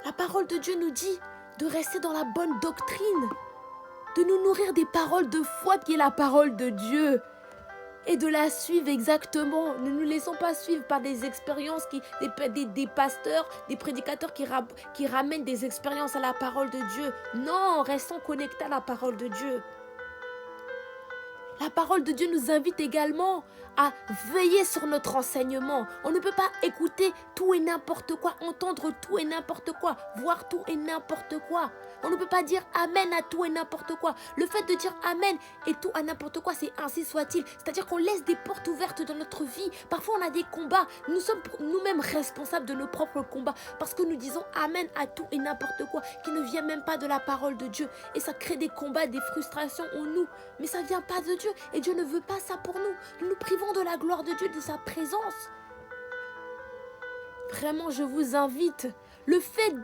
La parole de Dieu nous dit de rester dans la bonne doctrine, de nous nourrir des paroles de foi qui est la parole de Dieu et de la suivre exactement. Ne nous laissons pas suivre par des expériences, des pasteurs, des prédicateurs qui ramènent des expériences à la parole de Dieu. Non, restons connectés à la parole de Dieu. La parole de Dieu nous invite également à veiller sur notre enseignement. On ne peut pas écouter tout et n'importe quoi, entendre tout et n'importe quoi, voir tout et n'importe quoi. On ne peut pas dire Amen à tout et n'importe quoi. Le fait de dire Amen et tout à n'importe quoi, c'est ainsi soit-il. C'est-à-dire qu'on laisse des portes ouvertes dans notre vie. Parfois, on a des combats. Nous sommes nous-mêmes responsables de nos propres combats parce que nous disons Amen à tout et n'importe quoi qui ne vient même pas de la parole de Dieu. Et ça crée des combats, des frustrations en nous. Mais ça ne vient pas de Dieu. Et Dieu ne veut pas ça pour nous. Nous nous privons de la gloire de Dieu, de sa présence. Vraiment, je vous invite. Le fait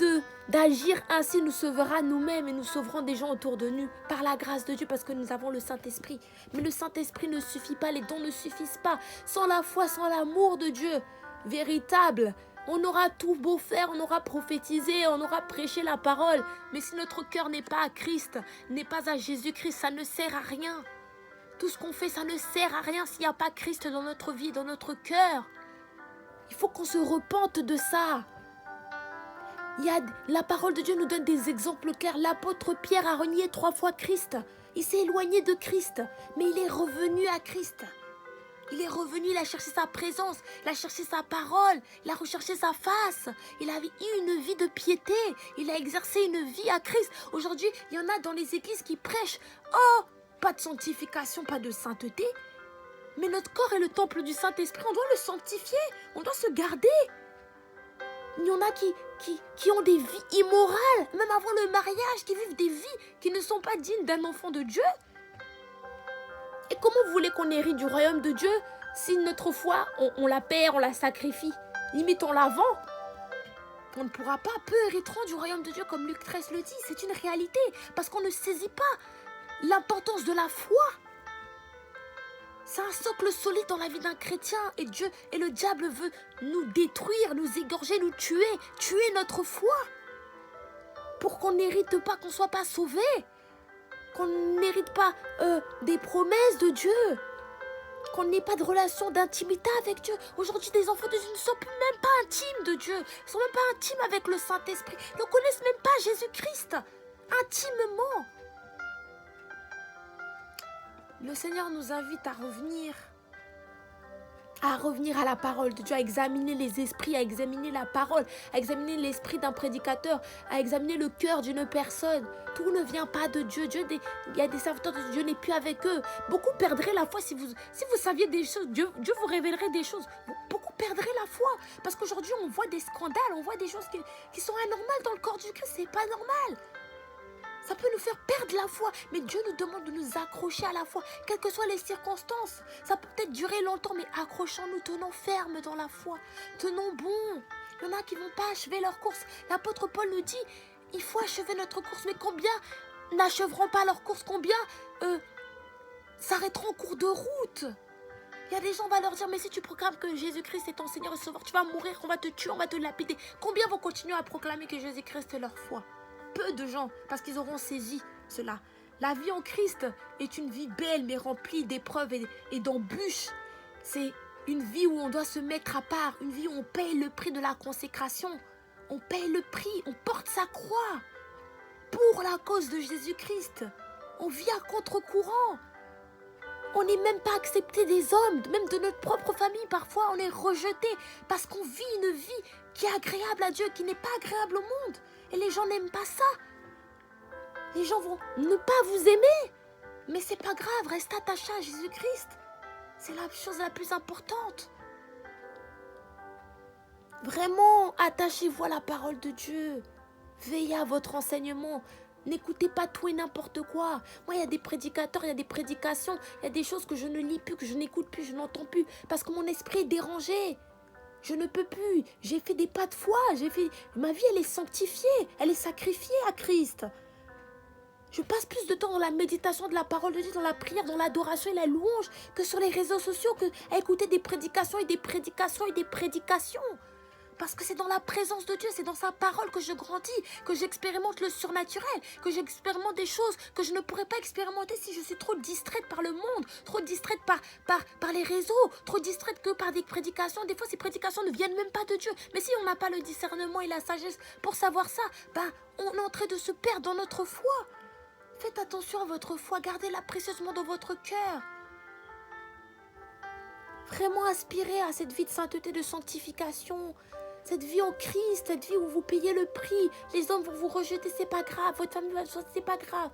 d'agir ainsi nous sauvera nous-mêmes et nous sauverons des gens autour de nous par la grâce de Dieu parce que nous avons le Saint-Esprit. Mais le Saint-Esprit ne suffit pas, les dons ne suffisent pas. Sans la foi, sans l'amour de Dieu véritable, on aura tout beau faire, on aura prophétisé, on aura prêché la parole. Mais si notre cœur n'est pas à Christ, n'est pas à Jésus-Christ, ça ne sert à rien. Tout ce qu'on fait, ça ne sert à rien s'il n'y a pas Christ dans notre vie, dans notre cœur. Il faut qu'on se repente de ça. La parole de Dieu nous donne des exemples clairs. L'apôtre Pierre a renié 3 fois Christ. Il s'est éloigné de Christ, mais il est revenu à Christ. Il est revenu, il a cherché sa présence, il a cherché sa parole, il a recherché sa face. Il a eu une vie de piété, il a exercé une vie à Christ. Aujourd'hui, il y en a dans les églises qui prêchent. Oh, pas de sanctification, pas de sainteté. Mais notre corps est le temple du Saint-Esprit, on doit le sanctifier, on doit se garder. Il y en a qui ont des vies immorales, même avant le mariage, qui vivent des vies qui ne sont pas dignes d'un enfant de Dieu. Et comment vous voulez qu'on hérite du royaume de Dieu si notre foi, on la perd, on la sacrifie? Limite, on la vend. On ne pourra pas, peu hériteront du royaume de Dieu comme Luc 13 le dit. C'est une réalité, parce qu'on ne saisit pas l'importance de la foi. C'est un socle solide dans la vie d'un chrétien et Dieu et le diable veut nous détruire, nous égorger, nous tuer notre foi pour qu'on n'hérite pas, qu'on ne soit pas sauvé, qu'on n'hérite pas des promesses de Dieu, qu'on n'ait pas de relation d'intimité avec Dieu. Aujourd'hui, des enfants de Dieu ne sont même pas intimes de Dieu, ne sont même pas intimes avec le Saint-Esprit, ne connaissent même pas Jésus-Christ intimement. Le Seigneur nous invite à revenir à la parole de Dieu, à examiner les esprits, à examiner la parole, à examiner l'esprit d'un prédicateur, à examiner le cœur d'une personne. Tout ne vient pas de Dieu. Il y a des serviteurs de Dieu, n'est plus avec eux. Beaucoup perdraient la foi si vous saviez des choses. Dieu vous révélerait des choses. Beaucoup perdraient la foi. Parce qu'aujourd'hui, on voit des scandales, on voit des choses qui sont anormales dans le corps du Christ. C'est pas normal. Ça peut nous faire perdre la foi, mais Dieu nous demande de nous accrocher à la foi, quelles que soient les circonstances. Ça peut peut-être durer longtemps, mais accrochons-nous, tenons ferme dans la foi, tenons bon. Il y en a qui ne vont pas achever leur course. L'apôtre Paul nous dit, il faut achever notre course, mais combien n'achèveront pas leur course? Combien s'arrêteront en cours de route? Il y a des gens, on va leur dire, mais si tu proclames que Jésus-Christ est ton Seigneur et Sauveur, tu vas mourir, on va te tuer, on va te lapider. Combien vont continuer à proclamer que Jésus-Christ est leur foi? Peu de gens, parce qu'ils auront saisi cela. La vie en Christ est une vie belle, mais remplie d'épreuves et d'embûches. C'est une vie où on doit se mettre à part, une vie où on paye le prix de la consécration. On paye le prix, on porte sa croix pour la cause de Jésus-Christ. On vit à contre-courant. On n'est même pas accepté des hommes, même de notre propre famille. Parfois, on est rejeté parce qu'on vit une vie qui est agréable à Dieu, qui n'est pas agréable au monde. Et les gens n'aiment pas ça. Les gens vont ne pas vous aimer. Mais c'est pas grave, reste attaché à Jésus-Christ. C'est la chose la plus importante. Vraiment, attachez-vous à la parole de Dieu. Veillez à votre enseignement. N'écoutez pas tout et n'importe quoi. Moi, il y a des prédicateurs, il y a des prédications, il y a des choses que je ne lis plus, que je n'écoute plus, je n'entends plus. Parce que mon esprit est dérangé. Je ne peux plus. J'ai fait des pas de foi. Ma vie, elle est sanctifiée. Elle est sacrifiée à Christ. Je passe plus de temps dans la méditation de la parole de Dieu, dans la prière, dans l'adoration et la louange, que sur les réseaux sociaux, à écouter des prédications et des prédications et des prédications. Parce que c'est dans la présence de Dieu, c'est dans sa parole que je grandis, que j'expérimente le surnaturel, que j'expérimente des choses que je ne pourrais pas expérimenter si je suis trop distraite par le monde, trop distraite par les réseaux, trop distraite que par des prédications. Des fois, ces prédications ne viennent même pas de Dieu. Mais si on n'a pas le discernement et la sagesse pour savoir ça, on est en train de se perdre dans notre foi. Faites attention à votre foi, gardez-la précieusement dans votre cœur. Vraiment aspirez à cette vie de sainteté, de sanctification, cette vie en Christ, cette vie où vous payez le prix. Les hommes vont vous rejeter, c'est pas grave. Votre famille va vous rejeter, c'est pas grave.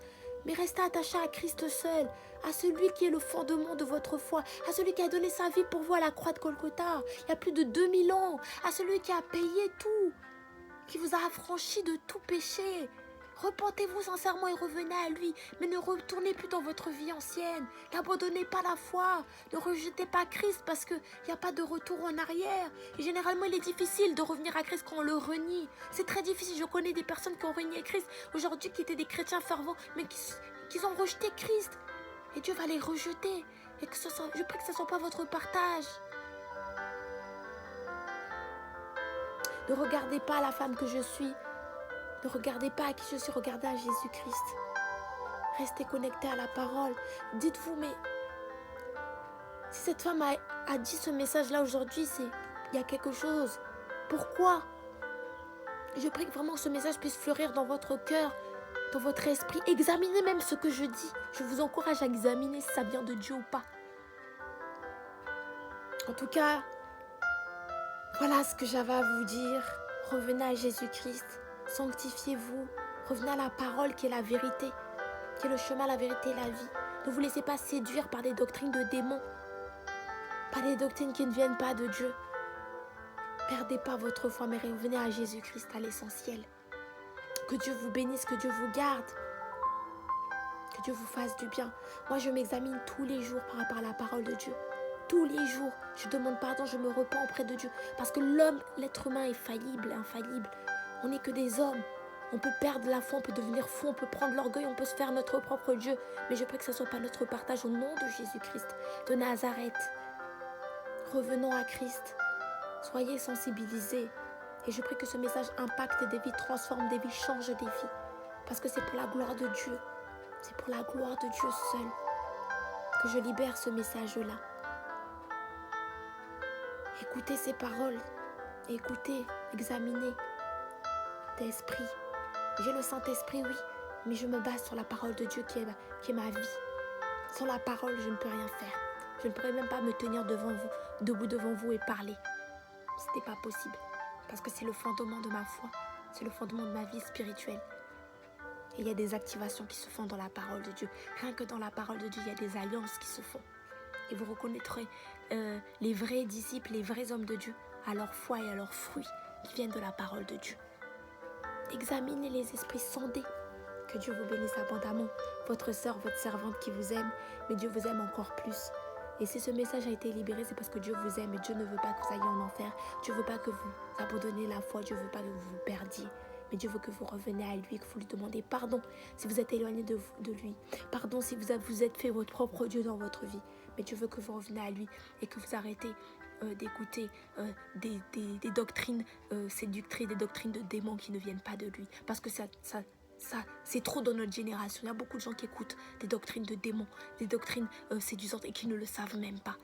Mais restez attachés à Christ seul, à celui qui est le fondement de votre foi, à celui qui a donné sa vie pour vous à la croix de Golgotha, il y a plus de 2000 ans, à celui qui a payé tout, qui vous a affranchi de tout péché. Repentez-vous sincèrement et revenez à lui, mais ne retournez plus dans votre vie ancienne. N'abandonnez pas la foi, ne rejetez pas Christ parce qu'il n'y a pas de retour en arrière. Et généralement, il est difficile de revenir à Christ quand on le renie. C'est très difficile, je connais des personnes qui ont renié Christ aujourd'hui, qui étaient des chrétiens fervents, mais qui ont rejeté Christ. Et Dieu va les rejeter. Et je prie que ce ne soit pas votre partage. Ne regardez pas la femme que je suis. Ne regardez pas à qui je suis, regardez à Jésus-Christ. Restez connectés à la parole. Dites-vous, mais si cette femme a dit ce message-là aujourd'hui, il y a quelque chose. Pourquoi? Je prie que vraiment ce message puisse fleurir dans votre cœur, dans votre esprit. Examinez même ce que je dis. Je vous encourage à examiner si ça vient de Dieu ou pas. En tout cas, voilà ce que j'avais à vous dire. Revenez à Jésus-Christ. Sanctifiez-vous, revenez à la parole qui est la vérité, qui est le chemin, la vérité et la vie. Ne vous laissez pas séduire par des doctrines de démons, par des doctrines qui ne viennent pas de Dieu. Perdez pas votre foi, mais revenez à Jésus-Christ, à l'essentiel. Que Dieu vous bénisse, que Dieu vous garde, que Dieu vous fasse du bien. Moi, je m'examine tous les jours par rapport à la parole de Dieu. Tous les jours, je demande pardon, je me repens auprès de Dieu. Parce que l'être humain est faillible, infaillible. On n'est que des hommes. On peut perdre la foi, on peut devenir fou, on peut prendre l'orgueil, on peut se faire notre propre Dieu. Mais je prie que ce ne soit pas notre partage au nom de Jésus-Christ, de Nazareth. Revenons à Christ. Soyez sensibilisés. Et je prie que ce message impacte des vies, transforme des vies, change des vies. Parce que c'est pour la gloire de Dieu. C'est pour la gloire de Dieu seul que je libère ce message-là. Écoutez ces paroles. Écoutez, examinez. Esprit. J'ai le Saint-Esprit, oui, mais je me base sur la parole de Dieu qui est ma vie. Sans la parole, je ne peux rien faire. Je ne pourrais même pas me tenir debout devant vous et parler. Ce n'était pas possible. Parce que c'est le fondement de ma foi. C'est le fondement de ma vie spirituelle. Et il y a des activations qui se font dans la parole de Dieu. Rien que dans la parole de Dieu, il y a des alliances qui se font. Et vous reconnaîtrez les vrais disciples, les vrais hommes de Dieu, à leur foi et à leurs fruits qui viennent de la parole de Dieu. Examinez les esprits, sondez. Que Dieu vous bénisse abondamment. Votre sœur, votre servante qui vous aime, mais Dieu vous aime encore plus. Et si ce message a été libéré, c'est parce que Dieu vous aime et Dieu ne veut pas que vous ayez en enfer. Dieu ne veut pas que vous abandonniez la foi. Dieu ne veut pas que vous vous perdiez. Mais Dieu veut que vous reveniez à lui, que vous lui demandez pardon si vous êtes éloigné de lui. Pardon si vous êtes fait votre propre Dieu dans votre vie. Mais Dieu veut que vous reveniez à lui et que vous arrêtez d'écouter des doctrines séductrices, des doctrines de démons qui ne viennent pas de lui. Parce que ça c'est trop dans notre génération. Il y a beaucoup de gens qui écoutent des doctrines de démons, des doctrines séduisantes et qui ne le savent même pas.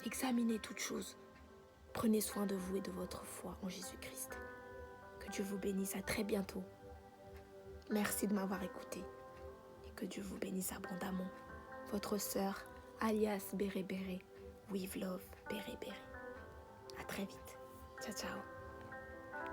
Examinez toutes choses. Prenez soin de vous et de votre foi en Jésus-Christ. Que Dieu vous bénisse. À très bientôt. Merci de m'avoir écouté. Et que Dieu vous bénisse abondamment. Votre sœur, alias Béré Béré. With love, Béré Béré. À très vite. Ciao, ciao.